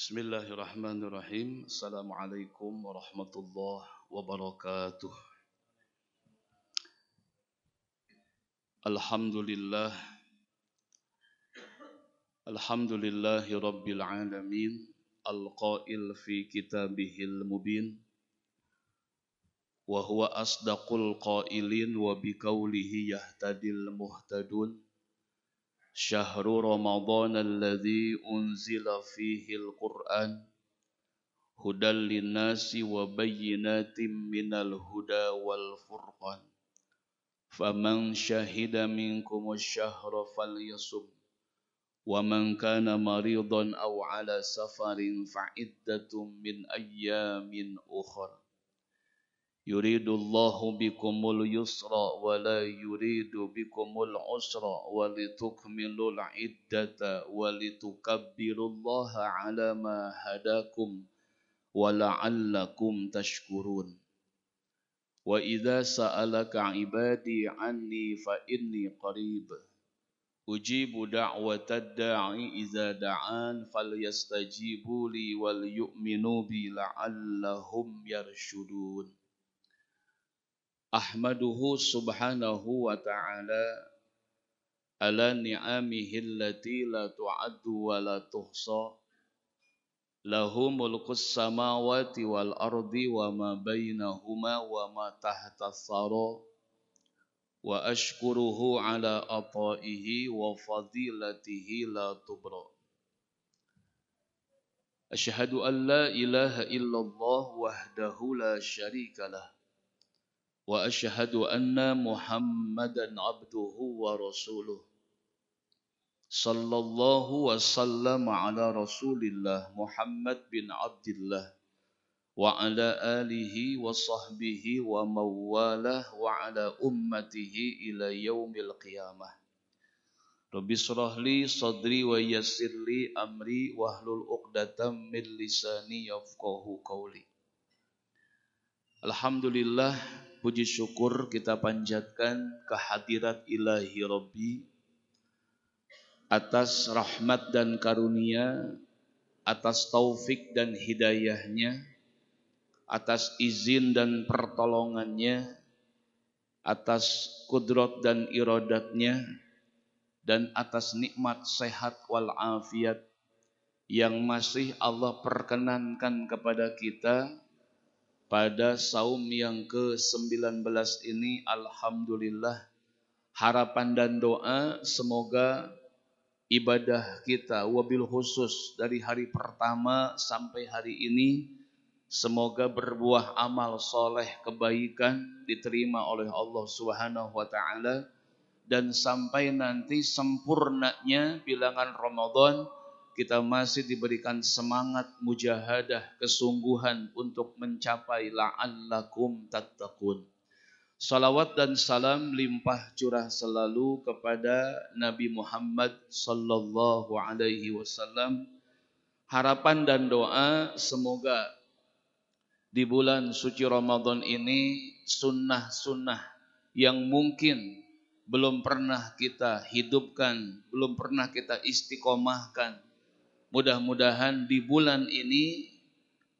Bismillahirrahmanirrahim. Assalamualaikum warahmatullahi wabarakatuh. Alhamdulillah. Alhamdulillahi rabbil alamin. Al-qail fi kitabihil mubin. Wa huwa asdaqul qailin wa biqaulihi yahtadil muhtadun. Syahru Ramadan alladzi unzila fihi al-Qur'an hudal linnasi wa bayyinatin minal huda wal furqan. Faman syahida minkumus syahra falyasum wa man kana maridan aw ala safarin fa'iddatum min ayyamin ukhra. Yuridullahu bikumul yusra wa la yuridu bikumul usra wa litukmilul iddata wa litukabbirullaha ala ma hadakum wa la'allakum tashkurun. Wa idza sa'alaka 'ibadi 'anni fa inni qarib ujibu da'watad da'i idza da'an falyastajibu li wal yu'minu bi la'allahum yarshudun. Ahmaduhu subhanahu wa ta'ala ala ni'amihi allati la tu'addu wa la tuhsa. Lahu mulkus samawati wal ardi wa ma bainahuma wa ma tahta thara. Wa ashkuruhu ala ataihi wa fadilatihi la tubra. Asyhadu an la ilaha illallah wahdahu la syarika lah. Wa asyhadu anna Muhammadan abduhu wa rasuluh. Sallallahu wa sallam ala Rasulillah Muhammad bin Abdillah wa ala alihi wa sahbihi wa mawalah wa ala ummatihi ila yaumil qiyamah. Rabbi shrah li sadri wa yassir li amri wahlul 'uqdatam min lisani yafqahu qawli. Alhamdulillah, puji syukur kita panjatkan kehadirat ilahi Rabbi atas rahmat dan karunia, atas taufik dan hidayahnya, atas izin dan pertolongannya, atas kudrat dan iradatnya, dan atas nikmat sehat wal afiat yang masih Allah perkenankan kepada kita pada saum yang ke-19 ini. Alhamdulillah, harapan dan doa semoga ibadah kita wabil khusus dari hari pertama sampai hari ini semoga berbuah amal soleh kebaikan diterima oleh Allah Subhanahu wa taala, dan sampai nanti sempurnanya bilangan Ramadan kita masih diberikan semangat mujahadah, kesungguhan untuk mencapai la'allakum tattaqun. Salawat dan salam limpah curah selalu kepada Nabi Muhammad sallallahu alaihi wasallam. Harapan dan doa semoga di bulan suci Ramadan ini sunnah-sunnah yang mungkin belum pernah kita hidupkan, belum pernah kita istiqomahkan, mudah-mudahan di bulan ini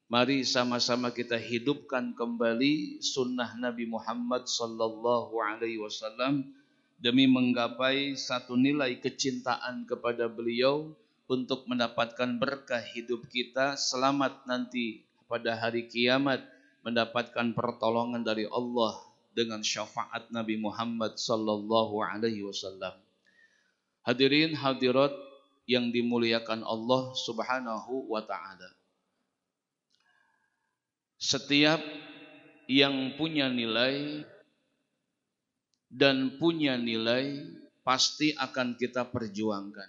mari sama-sama kita hidupkan kembali sunnah Nabi Muhammad sallallahu alaihi wasallam demi menggapai satu nilai kecintaan kepada beliau untuk mendapatkan berkah hidup kita, selamat nanti pada hari kiamat, mendapatkan pertolongan dari Allah dengan syafaat Nabi Muhammad sallallahu alaihi wasallam. Hadirin hadirat yang dimuliakan Allah Subhanahu wa ta'ala. Setiap yang punya nilai dan punya nilai pasti akan kita perjuangkan.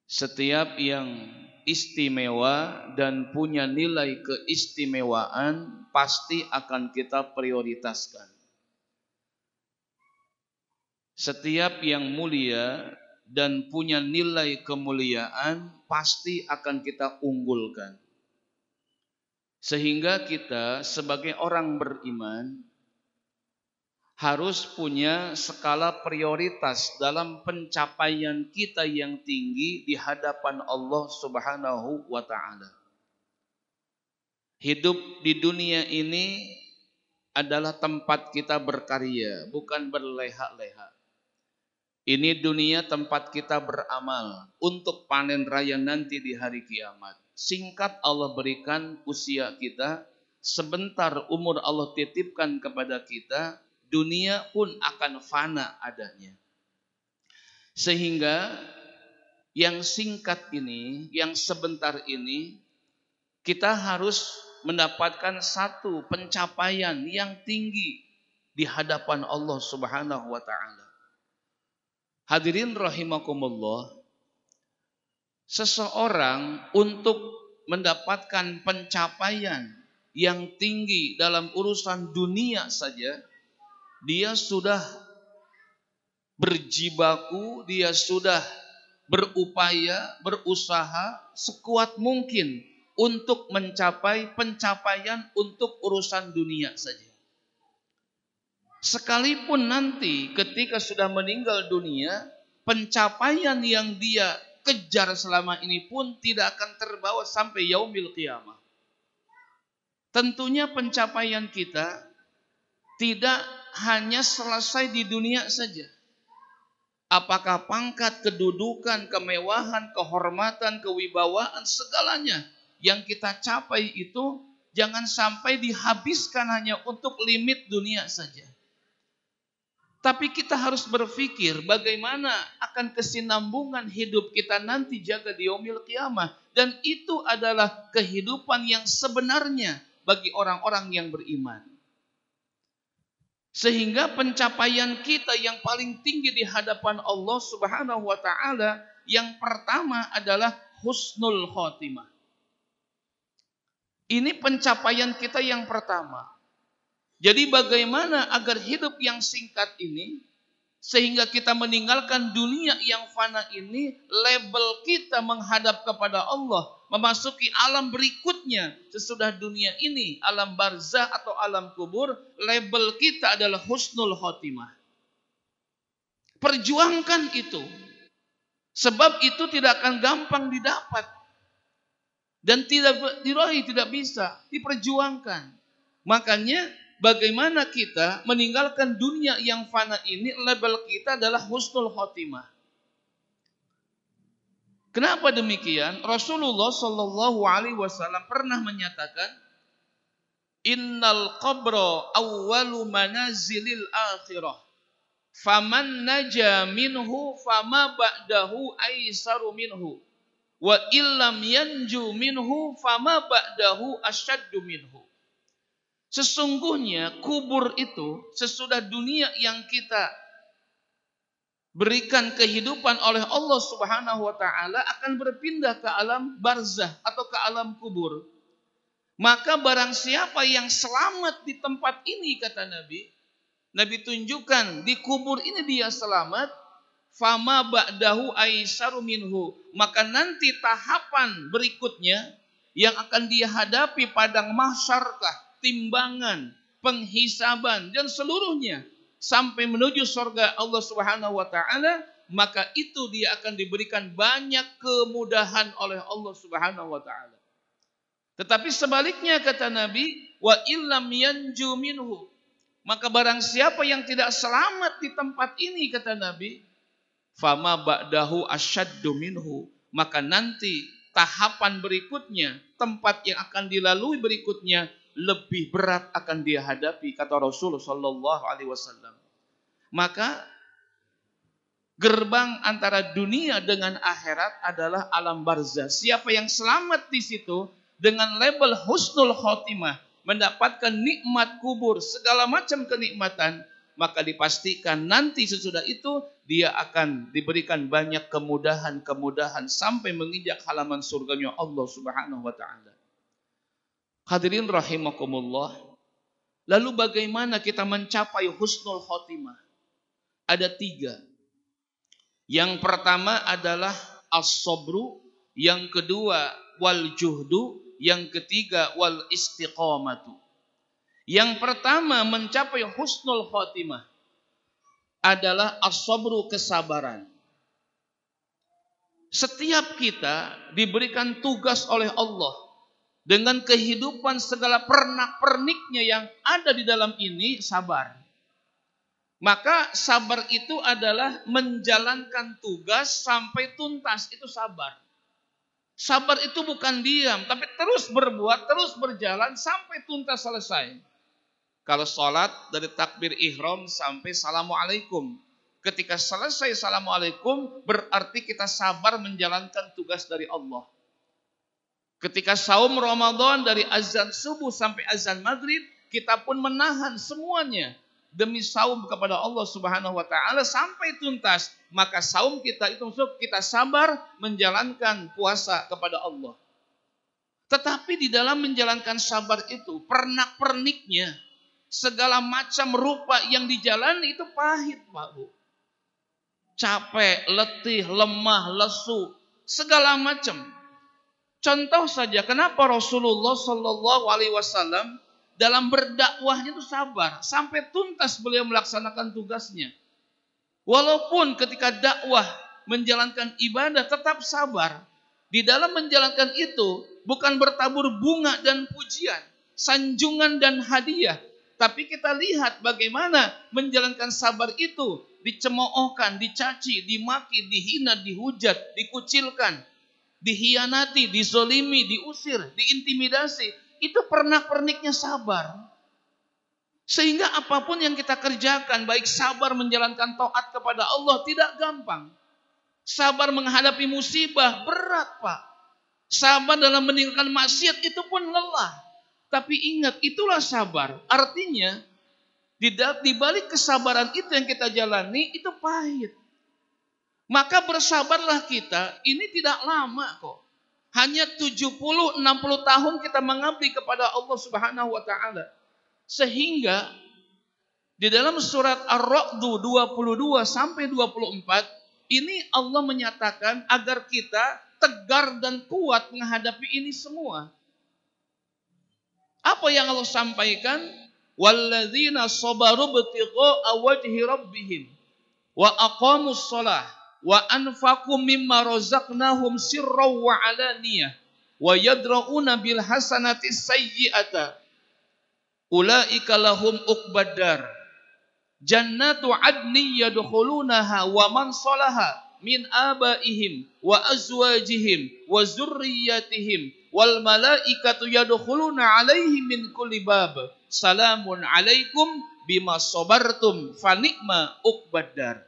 Setiap yang istimewa dan punya nilai keistimewaan pasti akan kita prioritaskan. Setiap yang mulia dan punya nilai kemuliaan pasti akan kita unggulkan. Sehingga kita sebagai orang beriman harus punya skala prioritas dalam pencapaian kita yang tinggi di hadapan Allah Subhanahu wa taala. Hidup di dunia ini adalah tempat kita berkarya, bukan berleha-leha. Ini dunia tempat kita beramal untuk panen raya nanti di hari kiamat. Singkat Allah berikan usia kita, sebentar umur Allah titipkan kepada kita, dunia pun akan fana adanya. Sehingga yang singkat ini, yang sebentar ini, kita harus mendapatkan satu pencapaian yang tinggi di hadapan Allah Subhanahu wa taala. Hadirin rahimakumullah, seseorang untuk mendapatkan pencapaian yang tinggi dalam urusan dunia saja, dia sudah berjibaku, dia sudah berupaya, berusaha sekuat mungkin untuk mencapai pencapaian untuk urusan dunia saja. Sekalipun nanti ketika sudah meninggal dunia, pencapaian yang dia kejar selama ini pun tidak akan terbawa sampai yaumil qiyamah. Tentunya pencapaian kita tidak hanya selesai di dunia saja. Apakah pangkat, kedudukan, kemewahan, kehormatan, kewibawaan, segalanya yang kita capai itu jangan sampai dihabiskan hanya untuk limit dunia saja. Tapi kita harus berpikir bagaimana akan kesinambungan hidup kita nanti jaga di yaumil qiyamah. Dan itu adalah kehidupan yang sebenarnya bagi orang-orang yang beriman. Sehingga pencapaian kita yang paling tinggi di hadapan Allah Subhanahu wa taala yang pertama adalah husnul khotimah. Ini pencapaian kita yang pertama. Jadi bagaimana agar hidup yang singkat ini sehingga kita meninggalkan dunia yang fana ini, label kita menghadap kepada Allah, memasuki alam berikutnya sesudah dunia ini, alam barzah atau alam kubur, label kita adalah husnul khotimah. Perjuangkan itu. Sebab itu tidak akan gampang didapat. Dan tidak diraih, tidak bisa diperjuangkan. Makanya bagaimana kita meninggalkan dunia yang fana ini, label kita adalah husnul khotimah. Kenapa demikian? Rasulullah Shallallahu Alaihi Wasallam pernah menyatakan, Innal qabra awwalu manazilil akhirah, faman naja minhu fama ba'dahu aisaru minhu, wa illam yanju minhu fama ba'dahu asyaddu minhu. Sesungguhnya kubur itu sesudah dunia yang kita berikan kehidupan oleh Allah Subhanahu wa taala akan berpindah ke alam barzah atau ke alam kubur. Maka barang siapa yang selamat di tempat ini, kata Nabi, Nabi tunjukkan di kubur ini dia selamat, fama ba'dahu aisaru minhu, maka nanti tahapan berikutnya yang akan dia hadapi padang mahsyarkah, timbangan, penghisaban dan seluruhnya sampai menuju surga Allah Subhanahu wa taala, maka itu dia akan diberikan banyak kemudahan oleh Allah Subhanahu wa taala. Tetapi sebaliknya kata Nabi, wa illam yanju minhu, maka barang siapa yang tidak selamat di tempat ini, kata Nabi, fama ba'dahu asyaddu minhu, maka nanti tahapan berikutnya, tempat yang akan dilalui berikutnya lebih berat akan dia hadapi, kata Rasulullah Sallallahu Alaihi Wasallam. Maka gerbang antara dunia dengan akhirat adalah alam barzah. Siapa yang selamat di situ dengan label husnul khotimah, mendapatkan nikmat kubur, segala macam kenikmatan, maka dipastikan nanti sesudah itu dia akan diberikan banyak kemudahan-kemudahan sampai menginjak halaman surganya Allah Subhanahu wa taala. Hadirin rahimakumullah. Lalu bagaimana kita mencapai husnul khotimah? Ada 3. Yang pertama adalah as-sabru, yang kedua wal juhdu, yang ketiga wal istiqamatu. Yang pertama mencapai husnul khotimah. adalah as-sabru, kesabaran. Setiap kita diberikan tugas oleh Allah dengan kehidupan segala pernak-perniknya yang ada di dalam ini, sabar. Maka sabar itu adalah menjalankan tugas sampai tuntas, itu sabar. Sabar itu bukan diam, tapi terus berbuat, terus berjalan sampai tuntas selesai. Kalau sholat dari takbir ihram sampai assalamualaikum. Ketika selesai assalamualaikum, berarti kita sabar menjalankan tugas dari Allah. Ketika saum Ramadan dari azan subuh sampai azan maghrib, kita pun menahan semuanya demi saum kepada Allah Subhanahu wa taala sampai tuntas. Maka saum kita itu maksud kita sabar menjalankan puasa kepada Allah. Tetapi di dalam menjalankan sabar itu pernak-perniknya, segala macam rupa yang dijalani itu pahit, Pak Bu. Capek, letih, lemah, lesu, segala macam. Contoh saja, kenapa Rasulullah Shallallahu Alaihi Wasallam dalam berdakwahnya itu sabar sampai tuntas beliau melaksanakan tugasnya. Walaupun ketika dakwah menjalankan ibadah tetap sabar. Di dalam menjalankan itu bukan bertabur bunga dan pujian, sanjungan dan hadiah. Tapi kita lihat bagaimana menjalankan sabar itu dicemoohkan, dicaci, dimaki, dihina, dihujat, dikucilkan, dihianati, dizolimi, diusir, diintimidasi. Itu pernak-perniknya sabar. Sehingga apapun yang kita kerjakan, baik sabar menjalankan taat kepada Allah, tidak gampang. Sabar menghadapi musibah, berat Pak. Sabar dalam meninggalkan maksiat, itu pun lelah. Tapi ingat, itulah sabar. Artinya, di balik kesabaran itu yang kita jalani, itu pahit. Maka bersabarlah kita, ini tidak lama kok. Hanya 70-60 tahun kita mengabdi kepada Allah Subhanahu wa taala. Sehingga di dalam surat Ar-Ra'd 22 sampai 24 ini Allah menyatakan agar kita tegar dan kuat menghadapi ini semua. Apa yang Allah sampaikan? Walladzina sabaru ibtigha'a wajhi rabbihim wa aqamus shalah wa anfaqu mimma razaqnahum sirran wa alaniyah wa yadra'una bil hasanati sayyi'ata ulaika lahum uqbadar jannatu adni yadkhulunaha wa man salaha min abaihim wa azwajihim wa zurriyyatihim wal malaikatu yadkhuluna alaihim min kulli bab salamun alaikum bima sabartum fa ni'ma uqbadar.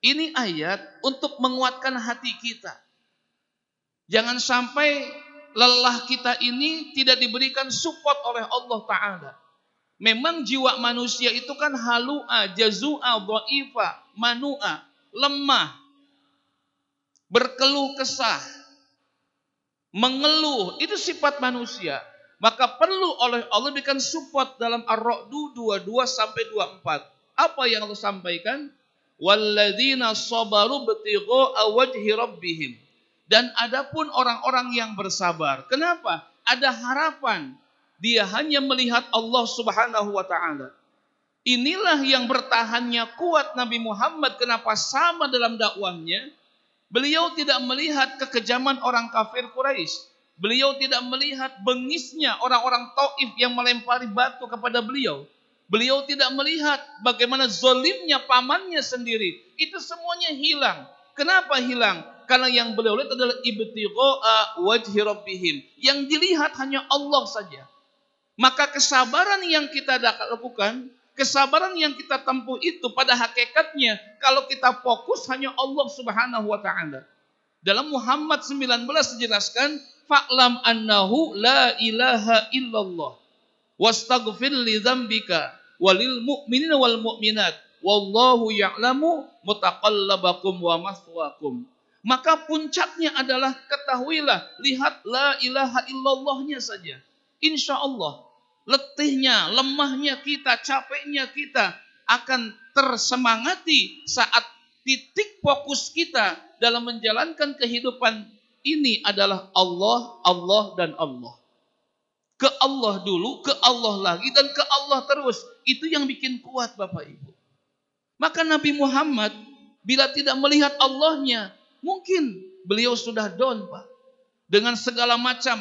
Ini ayat untuk menguatkan hati kita. Jangan sampai lelah kita ini tidak diberikan support oleh Allah Ta'ala. Memang jiwa manusia itu kan halu'a, jazu'a, dha'ifa, manu'a, lemah, berkeluh kesah, mengeluh, itu sifat manusia. Maka perlu oleh Allah berikan support dalam Ar-Ra'd 22 sampai 24. Apa yang Allah sampaikan? Walladzina sabaru ibtigha'a wajhi rabbihim. Dan adapun orang-orang yang bersabar. Kenapa? Ada harapan. Dia hanya melihat Allah Subhanahu wa taala. Inilah yang bertahannya kuat Nabi Muhammad. Kenapa sama dalam dakwahnya? Beliau tidak melihat kekejaman orang kafir Quraisy. Beliau tidak melihat bengisnya orang-orang Taif yang melempari batu kepada beliau. Beliau tidak melihat bagaimana zolimnya pamannya sendiri. Itu semuanya hilang. Kenapa hilang? Karena yang beliau lihat adalah ibtigha'a wajhi rabbihim. Yang dilihat hanya Allah saja. Maka kesabaran yang kita lakukan, kesabaran yang kita tempuh itu pada hakikatnya kalau kita fokus hanya Allah Subhanahu wa taala. Dalam Muhammad 19 dijelaskan, fa'lam annahu la ilaha illallah wastaghfir li dzambika walil mu'minina wal mu'minat wallahu ya'lamu mutaqallabakum wa maswaakum. Maka puncaknya adalah ketahuilah, lihat la ilaha illallahnya saja. Insya Allah letihnya, lemahnya kita, capeknya kita akan tersemangati saat titik fokus kita dalam menjalankan kehidupan ini adalah Allah, Allah dan Allah. Ke Allah dulu, ke Allah lagi, dan ke Allah terus. Itu yang bikin kuat Bapak Ibu. Maka Nabi Muhammad bila tidak melihat Allahnya, mungkin beliau sudah down, Pak. Dengan segala macam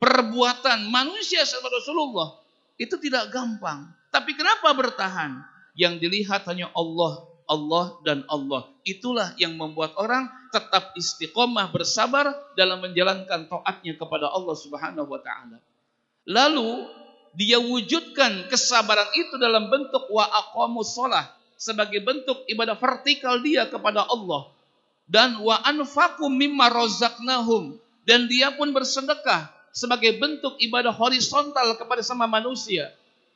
perbuatan manusia seperti Rasulullah, itu tidak gampang. Tapi kenapa bertahan? Yang dilihat hanya Allah, Allah dan Allah. Itulah yang membuat orang tetap istiqomah, bersabar dalam menjalankan taatnya kepada Allah Subhanahu wa taala. Lalu dia wujudkan kesabaran itu dalam bentuk wa aqamus shalah, sebagai bentuk ibadah vertikal dia kepada Allah. Dan wa anfaqu mimma razaqnahum, dan dia pun bersedekah sebagai bentuk ibadah horizontal kepada sama manusia.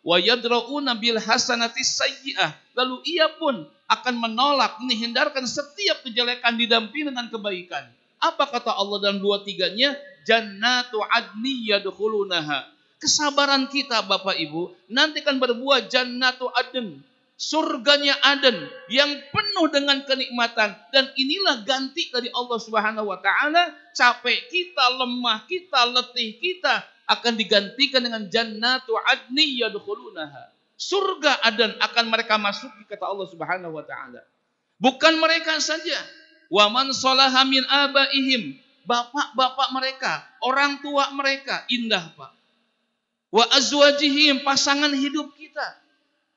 Wa yadra'una bil hasanati sayyi'ah, lalu ia pun akan menolak, menghindarkan setiap kejelekan didampingi dengan kebaikan. Apa kata Allah dalam 2-3-nya? Jannatu adni yadkhulunaha. Kesabaran kita Bapak Ibu nanti akan berbuah jannatu adn, surganya Aden yang penuh dengan kenikmatan. Dan inilah ganti dari Allah Subhanahu wa taala. Capek kita, lemah kita, letih kita akan digantikan dengan jannatu adni yadkhulunaha. Surga Aden akan mereka masuki, kata Allah Subhanahu wa taala. Bukan mereka saja. Wa man shalaha min abaihim, bapak-bapak mereka, orang tua mereka, indah Pak. Wa azwajihim, pasangan hidup kita.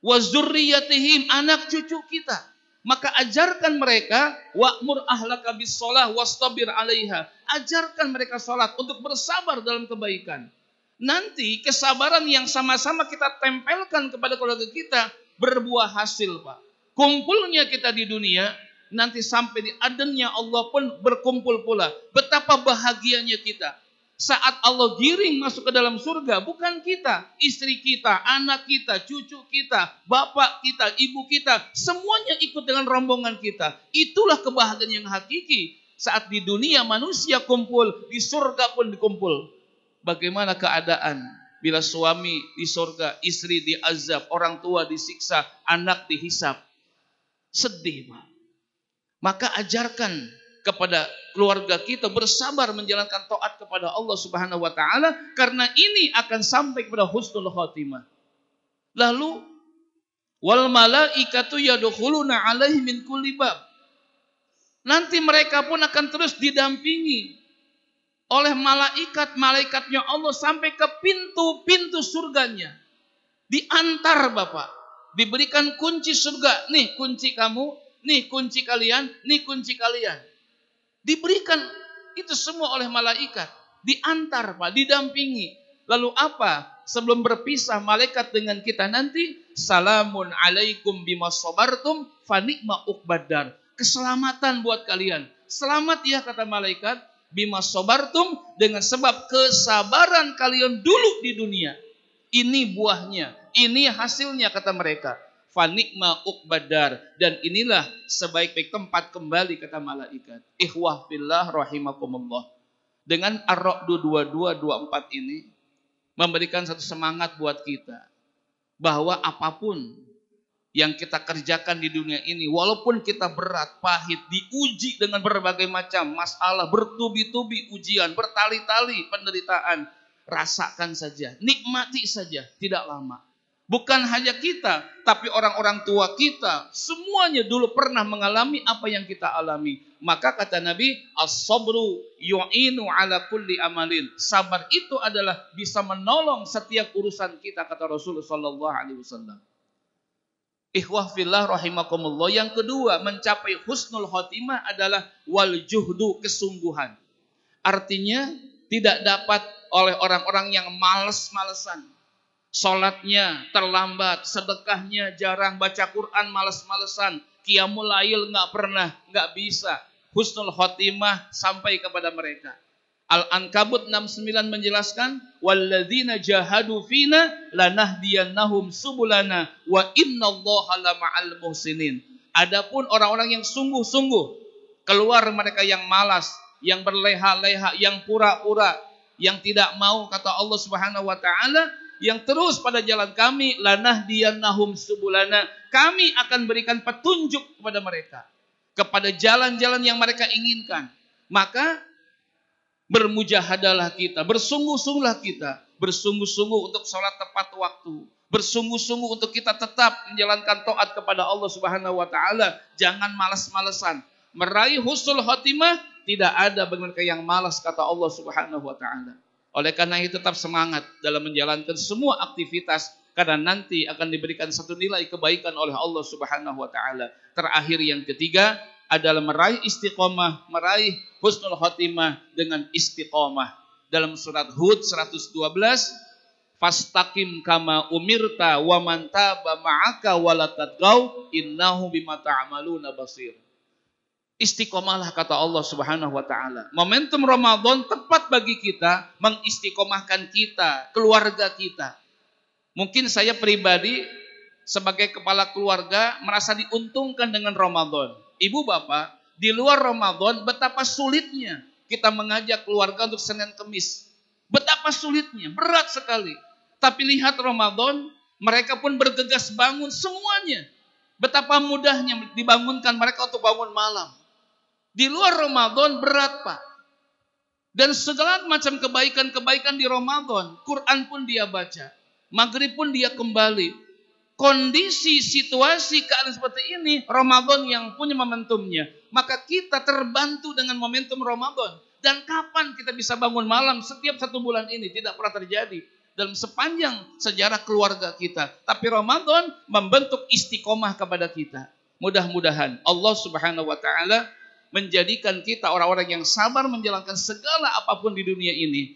Wa zurriyatihim, anak cucu kita. Maka ajarkan mereka, wa'mur ahlaka bis shalah wastabir 'alaiha. Ajarkan mereka salat untuk bersabar dalam kebaikan. Nanti kesabaran yang sama-sama kita tempelkan kepada keluarga kita berbuah hasil, Pak. Kumpulnya kita di dunia, nanti sampai di adennya Allah pun berkumpul pula. Betapa bahagianya kita. Saat Allah giring masuk ke dalam surga, bukan kita, istri kita, anak kita, cucu kita, bapak kita, ibu kita, semuanya ikut dengan rombongan kita. Itulah kebahagiaan yang hakiki. Saat di dunia manusia kumpul, di surga pun dikumpul. Bagaimana keadaan bila suami di surga, istri diazab, orang tua disiksa, anak dihisap? Sedih, Pak. Maka ajarkan kepada keluarga kita bersabar menjalankan taat kepada Allah Subhanahu wa taala, karena ini akan sampai kepada husnul khotimah. Lalu wal malaikatu yadkhuluna alaihi min kulli bab. Nanti mereka pun akan terus didampingi oleh malaikat-malaikatnya Allah sampai ke pintu-pintu surganya. Diantar Bapak, diberikan kunci surga. Nih kunci kamu, nih kunci kalian, nih kunci kalian. Diberikan itu semua oleh malaikat. Diantar Pak, didampingi. Lalu apa? Sebelum berpisah malaikat dengan kita nanti, salamun alaikum bima sabartum fa ni'ma uqbadar. Keselamatan buat kalian. Selamat ya kata malaikat, bima sabartum, dengan sebab kesabaran kalian dulu di dunia. Ini buahnya, ini hasilnya kata mereka. Fanikma uqbadar, dan inilah sebaik-baik tempat kembali kata malaikat. Ikhwah fillah rahimakumullah. Dengan Ar-Ra'd 22-24 ini memberikan satu semangat buat kita bahwa apapun yang kita kerjakan di dunia ini, walaupun kita berat, pahit, diuji dengan berbagai macam masalah, bertubi-tubi ujian, bertali-tali penderitaan, rasakan saja, nikmati saja, tidak lama. Bukan hanya kita, tapi orang-orang tua kita, semuanya dulu pernah mengalami apa yang kita alami. Maka kata Nabi, as-sabru yu'inu ala kulli amalin. Sabar itu adalah bisa menolong setiap urusan kita, kata Rasulullah sallallahu alaihi wasallam. Ikhwah fillah rahimakumullah. Yang kedua, mencapai husnul khotimah adalah wal juhdu, kesungguhan. Artinya tidak dapat oleh orang-orang yang males-malesan. Salatnya terlambat, sedekahnya jarang, baca Quran males-malesan, qiyamul lail nggak pernah, nggak bisa. Husnul khotimah sampai kepada mereka. Al-Ankabut 69 menjelaskan, walladzina jahadu fina lanahdiyannahum subulana wa innallaha lama'al muhsinin. Adapun orang-orang yang sungguh-sungguh keluar, mereka yang malas, yang berleha-leha, yang pura-pura, yang tidak mau kata Allah Subhanahu wa taala, yang terus pada jalan kami, lanahdiyannahum subulana, kami akan berikan petunjuk kepada mereka kepada jalan-jalan yang mereka inginkan. Maka bermujahadalah kita, bersungguh-sungguhlah kita bersungguh-sungguh untuk sholat tepat waktu, bersungguh-sungguh untuk kita tetap menjalankan taat kepada Allah Subhanahu wa taala. Jangan malas-malesan. Meraih husnul khotimah tidak ada bagi mereka yang malas, kata Allah Subhanahu wa taala. Oleh karena itu tetap semangat dalam menjalankan semua aktivitas, karena nanti akan diberikan satu nilai kebaikan oleh Allah Subhanahu wa taala. Terakhir yang ketiga adalah meraih istiqomah, meraih husnul khotimah dengan istiqomah. Dalam surat Hud 112, fastaqim kama umirta wa man taba ma'aka wa la tadghaw innahu bima ta'maluna basir. Istiqomahlah, kata Allah Subhanahu wa taala. Momentum Ramadan tepat bagi kita mengistiqomahkan kita, keluarga kita. Mungkin saya pribadi sebagai kepala keluarga merasa diuntungkan dengan Ramadan. Ibu bapak, di luar Ramadan betapa sulitnya kita mengajak keluarga untuk Senin Kemis. Betapa sulitnya, berat sekali. Tapi lihat Ramadan, mereka pun bergegas bangun semuanya. Betapa mudahnya dibangunkan mereka untuk bangun malam. Di luar Ramadan berat, Pak. Dan segala macam kebaikan-kebaikan di Ramadan, Quran pun dia baca, maghrib pun dia kembali. Kondisi, situasi, keadaan seperti ini, Ramadan yang punya momentumnya. Maka kita terbantu dengan momentum Ramadan. Dan kapan kita bisa bangun malam setiap 1 bulan ini? Tidak pernah terjadi dalam sepanjang sejarah keluarga kita. Tapi Ramadan membentuk istiqomah kepada kita. Mudah-mudahan Allah Subhanahu wa taala menjadikan kita orang-orang yang sabar menjalankan segala apapun di dunia ini.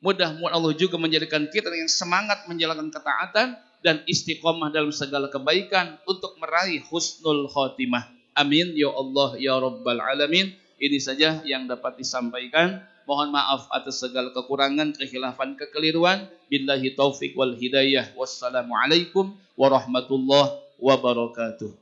Mudah-mudahan Allah juga menjadikan kita yang semangat menjalankan ketaatan dan istiqomah dalam segala kebaikan untuk meraih husnul khotimah. Amin ya Allah ya Rabbal Alamin. Ini saja yang dapat disampaikan. Mohon maaf atas segala kekurangan, kekhilafan, kekeliruan. Billahi taufik wal hidayah. Wassalamualaikum warahmatullahi wabarakatuh.